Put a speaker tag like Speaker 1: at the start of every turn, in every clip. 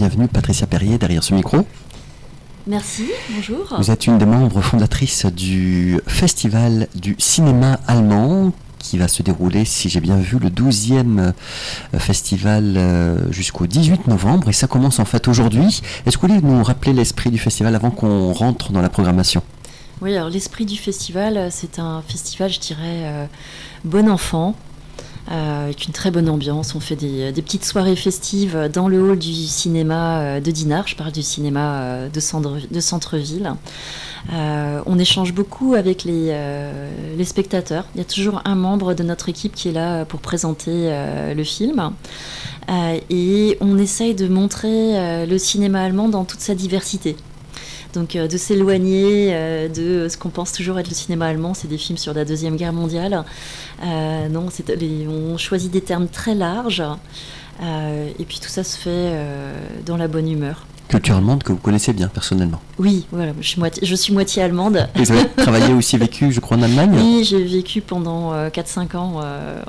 Speaker 1: bienvenue Patricia Perrier derrière ce micro.
Speaker 2: Merci, bonjour.
Speaker 1: Vous êtes une des membres fondatrices du Festival du cinéma allemand qui va se dérouler, si j'ai bien vu, le 12e festival jusqu'au 18 novembre. Et ça commence en fait aujourd'hui. Est-ce que vous voulez nous rappeler l'esprit du festival avant qu'on rentre dans la programmation ?
Speaker 2: Oui, alors l'esprit du festival, c'est un festival, je dirais, bon enfant. Avec une très bonne ambiance. On fait des petites soirées festives dans le hall du cinéma de Dinard. Je parle du cinéma de centre-ville. On échange beaucoup avec les spectateurs. Il y a toujours un membre de notre équipe qui est là pour présenter le film. Et on essaye de montrer le cinéma allemand dans toute sa diversité. Donc de s'éloigner de ce qu'on pense toujours être le cinéma allemand, c'est des films sur la Deuxième Guerre mondiale. Non, on choisit des termes très larges et puis tout ça se fait dans la bonne humeur.
Speaker 1: Culture allemande que vous connaissez bien personnellement.
Speaker 2: Oui, voilà, je suis moitié allemande.
Speaker 1: Vous avez travaillé aussi, vécu, je crois, en Allemagne ?
Speaker 2: Oui, j'ai vécu pendant 4-5 ans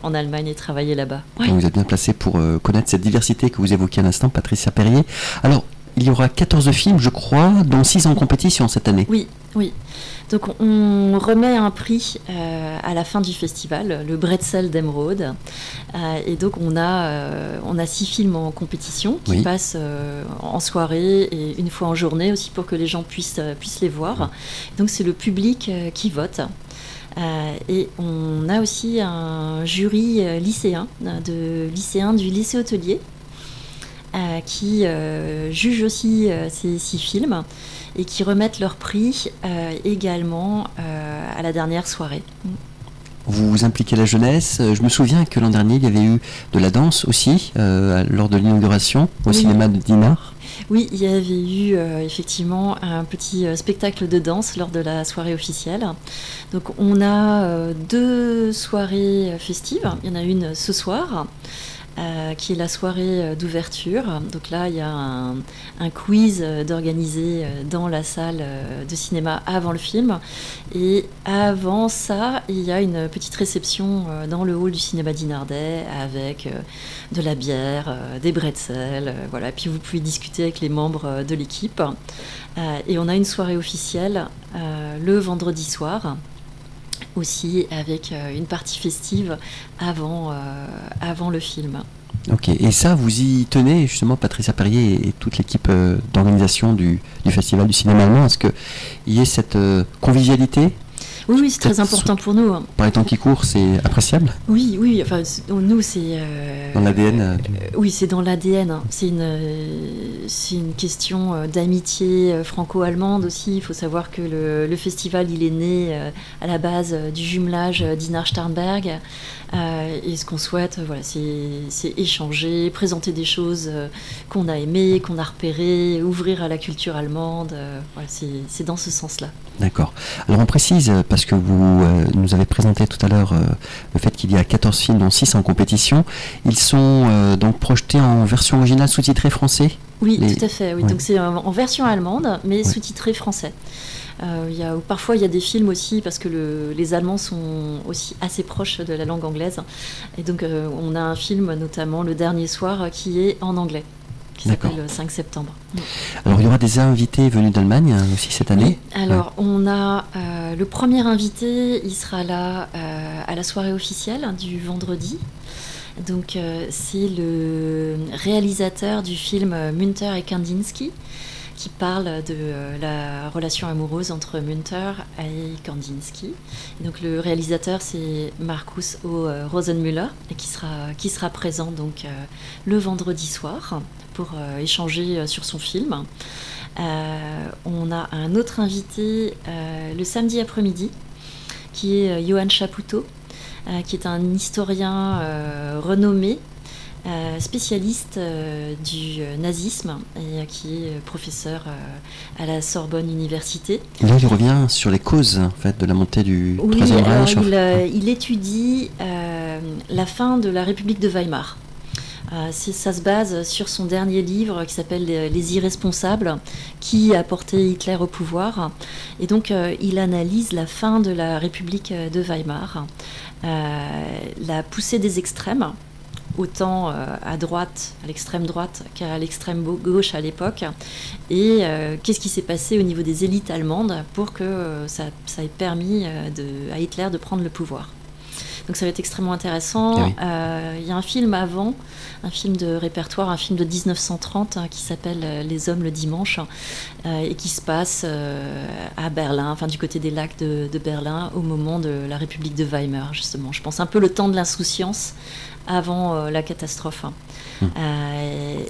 Speaker 2: en Allemagne et travaillé là-bas. Oui.
Speaker 1: Vous êtes bien placé pour connaître cette diversité que vous évoquiez à l'instant, Patricia Perrier. Alors, il y aura 14 films, je crois, dont 6 en compétition cette année.
Speaker 2: Oui, oui. Donc on remet un prix à la fin du festival, le Bretzel d'Emeraude. Et donc on a 6 films en compétition qui passent en soirée et une fois en journée aussi pour que les gens puissent les voir. Donc c'est le public qui vote. Et on a aussi un jury lycéen du lycée hôtelier. Qui jugent aussi ces 6 films et qui remettent leur prix également à la dernière soirée.
Speaker 1: Vous impliquez la jeunesse. Je me souviens que l'an dernier, il y avait eu de la danse aussi lors de l'inauguration au cinéma de Dinard.
Speaker 2: Oui, il y avait eu effectivement un petit spectacle de danse lors de la soirée officielle. Donc on a 2 soirées festives. Il y en a une ce soir. Qui est la soirée d'ouverture. Donc là, il y a un quiz d'organiser dans la salle de cinéma avant le film. Et avant ça, il y a une petite réception dans le hall du cinéma Dinardais avec de la bière, des bretzels. Voilà. Puis vous pouvez discuter avec les membres de l'équipe. Et on a une soirée officielle le vendredi soir. Aussi avec une partie festive avant le film.
Speaker 1: Ok, et ça, vous y tenez justement, Patricia Perrier et toute l'équipe d'organisation du Festival du cinéma allemand, est-ce qu'il y ait cette convivialité ?
Speaker 2: Oui, c'est très important pour nous.
Speaker 1: Par les temps qui courent, c'est appréciable ?
Speaker 2: Oui, enfin, nous, c'est...
Speaker 1: dans l'ADN
Speaker 2: Oui, c'est dans l'ADN. C'est une question d'amitié franco-allemande aussi. Il faut savoir que le festival, il est né à la base du jumelage Dinard-Starnberg. Et ce qu'on souhaite, voilà, c'est échanger, présenter des choses qu'on a aimées, qu'on a repérées, ouvrir à la culture allemande. Voilà, c'est dans ce sens-là.
Speaker 1: D'accord. Alors on précise, parce que vous nous avez présenté tout à l'heure le fait qu'il y a 14 films, dont 6 en compétition. Ils sont donc projetés en version originale sous-titrée français ?
Speaker 2: Oui, tout à fait. Oui. Ouais. Donc c'est en version allemande, mais sous-titré français. Parfois il y a des films aussi parce que les Allemands sont aussi assez proches de la langue anglaise et donc on a un film notamment Le Dernier Soir qui est en anglais qui s'appelle 5 septembre.
Speaker 1: Alors il y aura des invités venus d'Allemagne aussi cette année.
Speaker 2: Oui. Alors on a le premier invité, il sera là à la soirée officielle du vendredi. Donc c'est le réalisateur du film Münter et Kandinsky qui parle de la relation amoureuse entre Münter et Kandinsky. Et donc le réalisateur c'est Markus O. Rosenmüller et qui sera présent donc le vendredi soir pour échanger sur son film. On a un autre invité le samedi après-midi qui est Johann Chapoutot, qui est un historien renommé, spécialiste du nazisme et qui est professeur à la Sorbonne Université.
Speaker 1: Et là, il revient sur les causes en fait, de la montée du Troisième Reich.
Speaker 2: Il étudie la fin de la République de Weimar. Ça se base sur son dernier livre qui s'appelle Les Irresponsables, qui a porté Hitler au pouvoir. Et donc, il analyse la fin de la République de Weimar, la poussée des extrêmes, autant à droite, à l'extrême droite, qu'à l'extrême gauche à l'époque. Et qu'est-ce qui s'est passé au niveau des élites allemandes pour que ça ait permis à Hitler de prendre le pouvoir. Donc ça va être extrêmement intéressant.
Speaker 1: Oui.
Speaker 2: Il y a un film avant, un film de répertoire, un film de 1930 qui s'appelle Les Hommes le dimanche et qui se passe à Berlin, enfin du côté des lacs de Berlin, au moment de la République de Weimar, justement. Je pense un peu le temps de l'insouciance avant la catastrophe.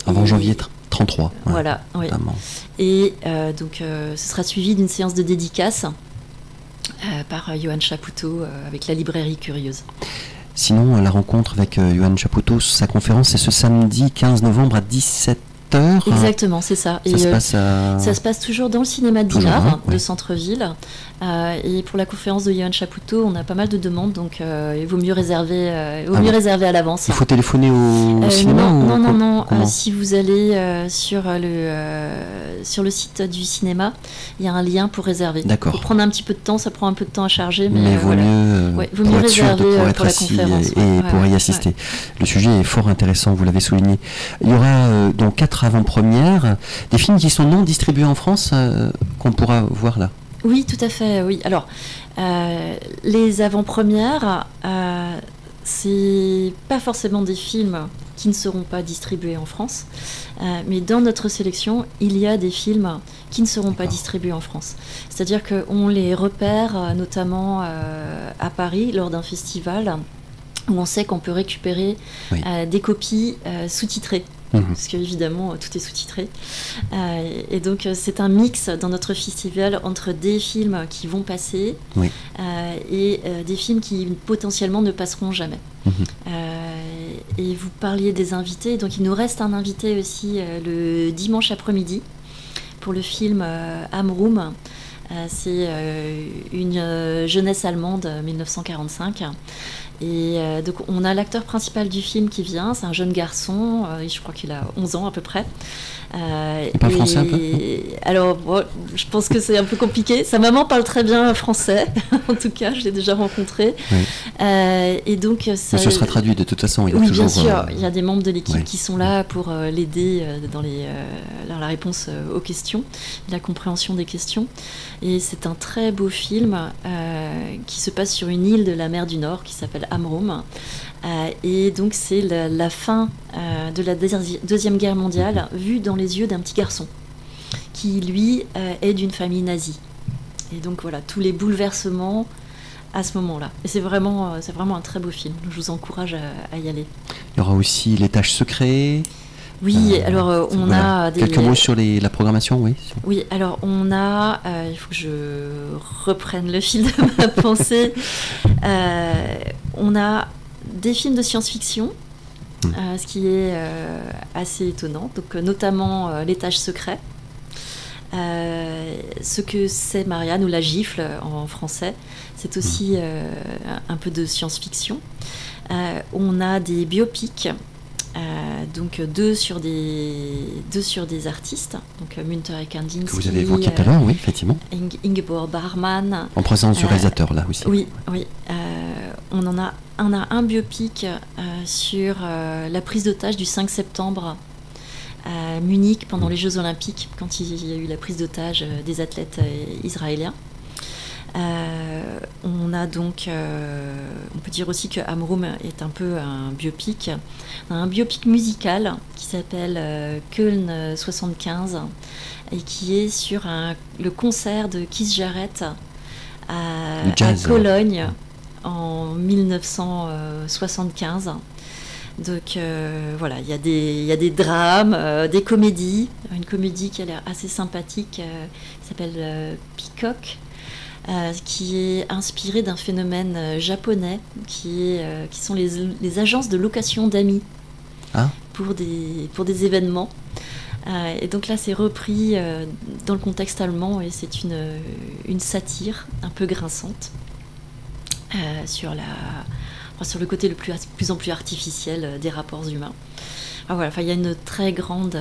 Speaker 1: Avant janvier 33.
Speaker 2: Voilà, oui. Et donc ce sera suivi d'une séance de dédicace par Johann Chapoutot avec la librairie Curieuse.
Speaker 1: Sinon, la rencontre avec Johann Chapoutot, sa conférence, c'est ce samedi 15 novembre à 17h.
Speaker 2: Exactement, c'est ça. Ça se passe toujours dans le cinéma de Dinard, de centre-ville. Et pour la conférence de Johann Chapoutot, on a pas mal de demandes, donc il vaut mieux réserver, réserver à l'avance.
Speaker 1: Il faut téléphoner au cinéma
Speaker 2: Non. Si vous allez sur le site du cinéma, il y a un lien pour réserver.
Speaker 1: D'accord.
Speaker 2: Il faut prendre un petit peu de temps, ça prend un peu de temps à charger,
Speaker 1: mais vaut mieux réserver pour la conférence et pour y assister. Le sujet est fort intéressant, vous l'avez souligné. Il y aura donc 4 avant-premières, des films qui sont non distribués en France, qu'on pourra voir là.
Speaker 2: Oui, tout à fait, oui. Alors, les avant-premières, c'est pas forcément des films qui ne seront pas distribués en France, mais dans notre sélection, il y a des films qui ne seront pas distribués en France. C'est-à-dire qu'on les repère notamment à Paris lors d'un festival où on sait qu'on peut récupérer des copies sous-titrées. Parce qu'évidemment, tout est sous-titré. Et donc, c'est un mix dans notre festival entre des films qui vont passer et des films qui potentiellement ne passeront jamais. Et vous parliez des invités. Donc, il nous reste un invité aussi le dimanche après-midi pour le film Amrum. C'est une jeunesse allemande, 1945. Et donc on a l'acteur principal du film qui vient, c'est un jeune garçon, je crois qu'il a 11 ans à peu près.
Speaker 1: Il parle français un peu ?
Speaker 2: Alors bon, je pense que c'est un peu compliqué. Sa maman parle très bien français, en tout cas je l'ai déjà rencontré. Et donc
Speaker 1: ça... ce sera traduit de toute façon.
Speaker 2: Oui, bien sûr, il y a des membres de l'équipe qui sont là pour l'aider dans la réponse aux questions, la compréhension des questions. Et c'est un très beau film qui se passe sur une île de la mer du Nord qui s'appelle Amrum. Et donc c'est la fin de la Deuxième Guerre mondiale vue dans les yeux d'un petit garçon qui, lui, est d'une famille nazie. Et donc voilà, tous les bouleversements à ce moment-là. Et c'est vraiment un très beau film. Je vous encourage à y aller.
Speaker 1: Il y aura aussi Les Tâches Secrètes.
Speaker 2: Oui, alors on a
Speaker 1: des... Quelques mots sur la programmation, oui.
Speaker 2: Oui, alors on a... il faut que je reprenne le fil de ma pensée. On a des films de science-fiction, ce qui est assez étonnant. Donc notamment Les Tâches Secrètes. Ce que c'est Marianne, ou La Gifle en français, c'est aussi un peu de science-fiction. On a des biopics. Donc deux sur des artistes, donc Münter et Kandinsky,
Speaker 1: que vous avez évoqué tout à l'heure, oui, effectivement.
Speaker 2: Ingeborg Bachmann.
Speaker 1: En présence du réalisateur, là aussi.
Speaker 2: Oui. On a un biopic sur la prise d'otage du 5 septembre à Munich pendant les Jeux Olympiques, quand il y a eu la prise d'otage des athlètes israéliens. On a donc, on peut dire aussi que Amrum est un peu un biopic. On a un biopic musical qui s'appelle Köln 75 et qui est sur le concert de Keith Jarrett à Cologne en 1975. Donc voilà, il y a des drames, des comédies. Une comédie qui a l'air assez sympathique qui s'appelle Peacock. Qui est inspiré d'un phénomène japonais qui sont les agences de location d'amis pour des événements. Et donc là, c'est repris dans le contexte allemand et c'est une satire un peu grinçante sur le côté le plus en plus artificiel des rapports humains. Alors voilà, il y a une très grande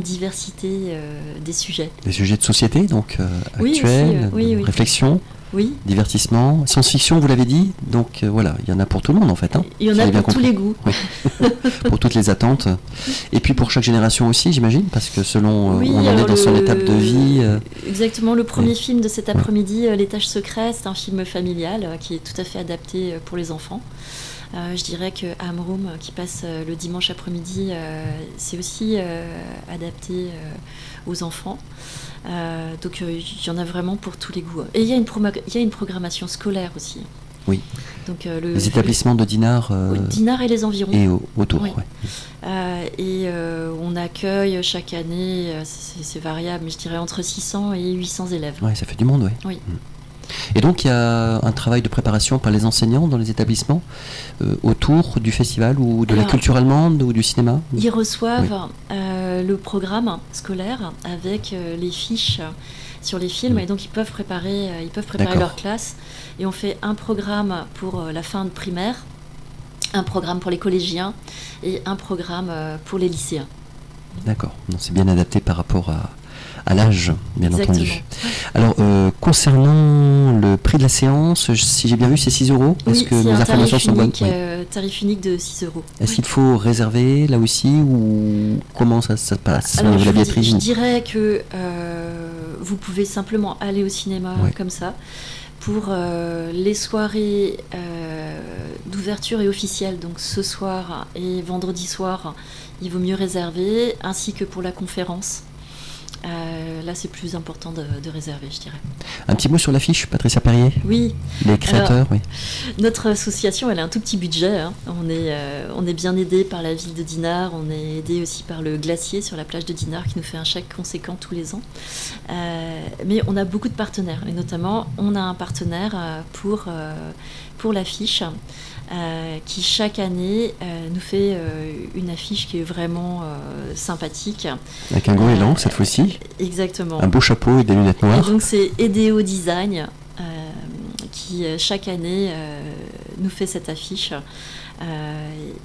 Speaker 2: diversité des sujets.
Speaker 1: Des sujets de société, donc actuels,
Speaker 2: oui.
Speaker 1: réflexion.
Speaker 2: Oui.
Speaker 1: Divertissement, science-fiction, vous l'avez dit. Donc voilà, il y en a pour tout le monde en fait. Hein,
Speaker 2: il y en a pour tous les goûts.
Speaker 1: Oui. Pour toutes les attentes. Et puis pour chaque génération aussi, j'imagine, parce que selon
Speaker 2: oui,
Speaker 1: on en est dans son étape de vie.
Speaker 2: Exactement, le premier film de cet après-midi, L'étage secret, c'est un film familial qui est tout à fait adapté pour les enfants. Je dirais que Amroom, qui passe le dimanche après-midi, c'est aussi adapté aux enfants. Donc il y en a vraiment pour tous les goûts. Et il y a une programmation scolaire aussi.
Speaker 1: Oui.
Speaker 2: Donc,
Speaker 1: les établissements de Dinard.
Speaker 2: Dinard et les environs.
Speaker 1: Et autour.
Speaker 2: Oui.
Speaker 1: Ouais.
Speaker 2: On accueille chaque année, c'est variable, mais je dirais entre 600 et 800 élèves.
Speaker 1: Oui, ça fait du monde, oui.
Speaker 2: Oui.
Speaker 1: Et donc il y a un travail de préparation par les enseignants dans les établissements autour du festival ou de la culture allemande ou du cinéma.
Speaker 2: Ils reçoivent le programme scolaire avec les fiches sur les films et donc ils peuvent préparer leur classe. Et on fait un programme pour la fin de primaire, un programme pour les collégiens et un programme pour les lycéens.
Speaker 1: D'accord, c'est bien adapté par rapport à l'âge, bien
Speaker 2: Exactement.
Speaker 1: Entendu. Alors, concernant le prix de la séance, si j'ai bien vu, c'est 6 €. Est-ce que nos informations sont bonnes?
Speaker 2: Tarif unique de 6 €.
Speaker 1: Est-ce qu'il faut réserver là aussi ou comment ça se passe?
Speaker 2: Alors, je dirais que vous pouvez simplement aller au cinéma comme ça. Pour les soirées d'ouverture et officielles, donc ce soir et vendredi soir, il vaut mieux réserver, ainsi que pour la conférence. Là, c'est plus important de réserver, je dirais.
Speaker 1: Un petit mot sur l'affiche, Patricia Perrier.
Speaker 2: Oui.
Speaker 1: Les créateurs, oui.
Speaker 2: Notre association, elle a un tout petit budget. Hein. On est bien aidé par la ville de Dinard. On est aidé aussi par le glacier sur la plage de Dinard qui nous fait un chèque conséquent tous les ans. Mais on a beaucoup de partenaires. Et notamment, on a un partenaire pour l'affiche. Qui chaque année nous fait une affiche qui est vraiment sympathique.
Speaker 1: Avec un goéland cette fois-ci.
Speaker 2: Exactement.
Speaker 1: Un beau chapeau et des lunettes noires.
Speaker 2: Et donc c'est EDO Design qui chaque année nous fait cette affiche.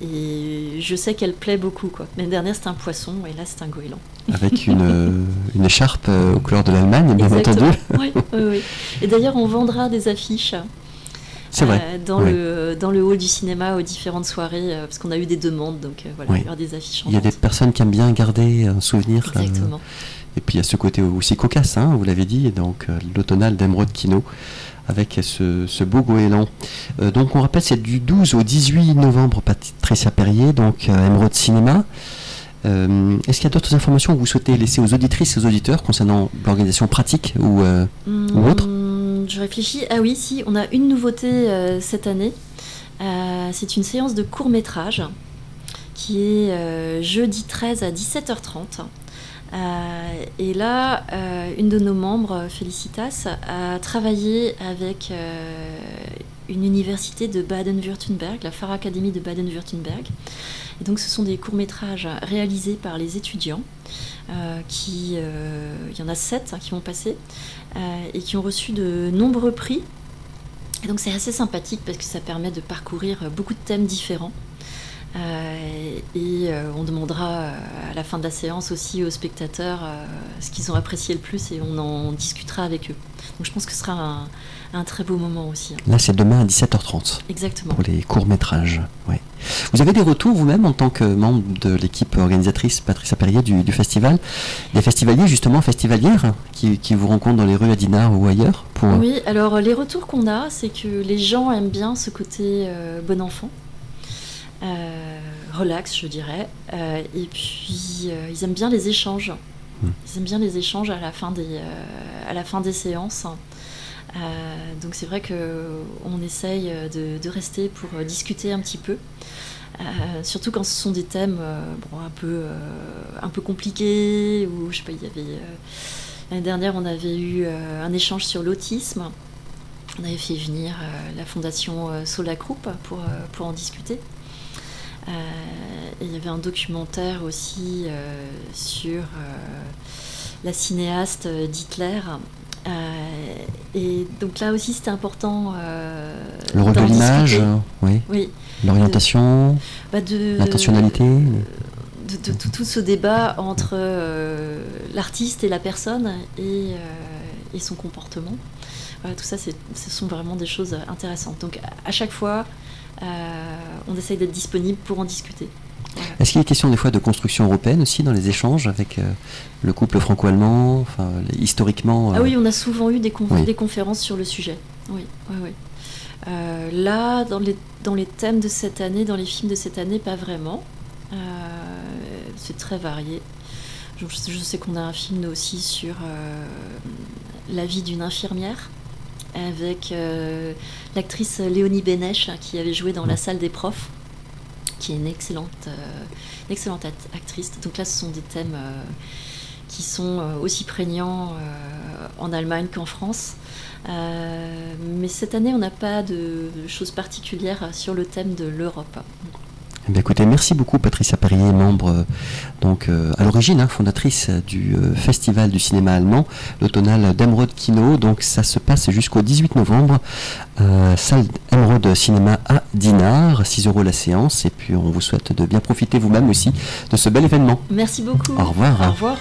Speaker 2: Et je sais qu'elle plaît beaucoup. L'année dernière c'était un poisson et là c'est un goéland. Avec
Speaker 1: une écharpe aux couleurs de l'Allemagne, bien
Speaker 2: Exactement.
Speaker 1: entendu.
Speaker 2: Oui. Et d'ailleurs on vendra des affiches.
Speaker 1: C'est vrai.
Speaker 2: Dans le hall du cinéma aux différentes soirées, parce qu'on a eu des demandes, donc voilà, il y aura des affiches en
Speaker 1: Il y a
Speaker 2: vente.
Speaker 1: des personnes qui aiment bien garder un souvenir.
Speaker 2: Exactement.
Speaker 1: Et puis il y a ce côté aussi cocasse, hein, vous l'avez dit, donc l'automnal d'Emeraude Kino, avec ce beau goéland. Donc on rappelle, c'est du 12 au 18 novembre, Patricia Perrier, donc Emeraude Cinéma. Est-ce qu'il y a d'autres informations que vous souhaitez laisser aux auditrices et aux auditeurs concernant l'organisation pratique ou autre?
Speaker 2: Je réfléchis. Ah oui, si, on a une nouveauté cette année. C'est une séance de court-métrage qui est jeudi 13 à 17h30. Et là, une de nos membres, Félicitas, a travaillé avec une université de Baden-Württemberg, la Phare Academy de Baden-Württemberg. Et donc ce sont des courts-métrages réalisés par les étudiants, il y en a 7 qui vont passer, et qui ont reçu de nombreux prix. Et donc c'est assez sympathique parce que ça permet de parcourir beaucoup de thèmes différents. On demandera à la fin de la séance aussi aux spectateurs ce qu'ils ont apprécié le plus et on en discutera avec eux. Donc je pense que ce sera un très beau moment aussi.
Speaker 1: Là c'est demain à 17h30.
Speaker 2: Exactement.
Speaker 1: Pour les courts-métrages. Oui. Vous avez des retours vous-même en tant que membre de l'équipe organisatrice Patricia Perrier du festival, des festivaliers justement, festivalières qui vous rencontrent dans les rues à Dinard ou ailleurs
Speaker 2: Oui, alors les retours qu'on a, c'est que les gens aiment bien ce côté bon enfant. Relax, je dirais. Et puis, ils aiment bien les échanges. Ils aiment bien les échanges à la fin des séances. Donc c'est vrai qu'on essaye de rester pour discuter un petit peu. Surtout quand ce sont des thèmes un peu compliqués. Ou, je sais pas, il y avait... l'année dernière, on avait eu un échange sur l'autisme. On avait fait venir la fondation Sola Group pour en discuter. Et il y avait un documentaire aussi sur la cinéaste d'Hitler. Et donc là aussi c'était important.
Speaker 1: Le rôle de l'image,
Speaker 2: oui.
Speaker 1: L'orientation, l'intentionnalité.
Speaker 2: De tout ce débat entre l'artiste et la personne et son comportement. Voilà, tout ça, ce sont vraiment des choses intéressantes. Donc à chaque fois, on essaye d'être disponible pour en discuter. Voilà.
Speaker 1: Est-ce qu'il est question des fois de construction européenne aussi dans les échanges avec le couple franco-allemand, enfin, historiquement
Speaker 2: Ah oui, on a souvent eu des
Speaker 1: Oui.
Speaker 2: conférences sur le sujet. Oui, oui, oui. Là, dans les thèmes de cette année, dans les films de cette année, pas vraiment. C'est très varié. Je sais qu'on a un film aussi sur la vie d'une infirmière avec l'actrice Léonie Bénèche qui avait joué dans La salle des profs, qui est une excellente actrice. Donc là, ce sont des thèmes qui sont aussi prégnants en Allemagne qu'en France. Mais cette année, on n'a pas de choses particulières sur le thème de l'Europe.
Speaker 1: Eh bien, écoutez, merci beaucoup Patricia Perrier, membre donc à l'origine, fondatrice du Festival du cinéma allemand, l'automnal d'Emeraude Kino. Donc ça se passe jusqu'au 18 novembre, salle Emeraude Cinéma à Dinard, 6 € la séance. Et puis on vous souhaite de bien profiter vous-même aussi de ce bel événement.
Speaker 2: Merci beaucoup.
Speaker 1: Au revoir.
Speaker 2: Au revoir.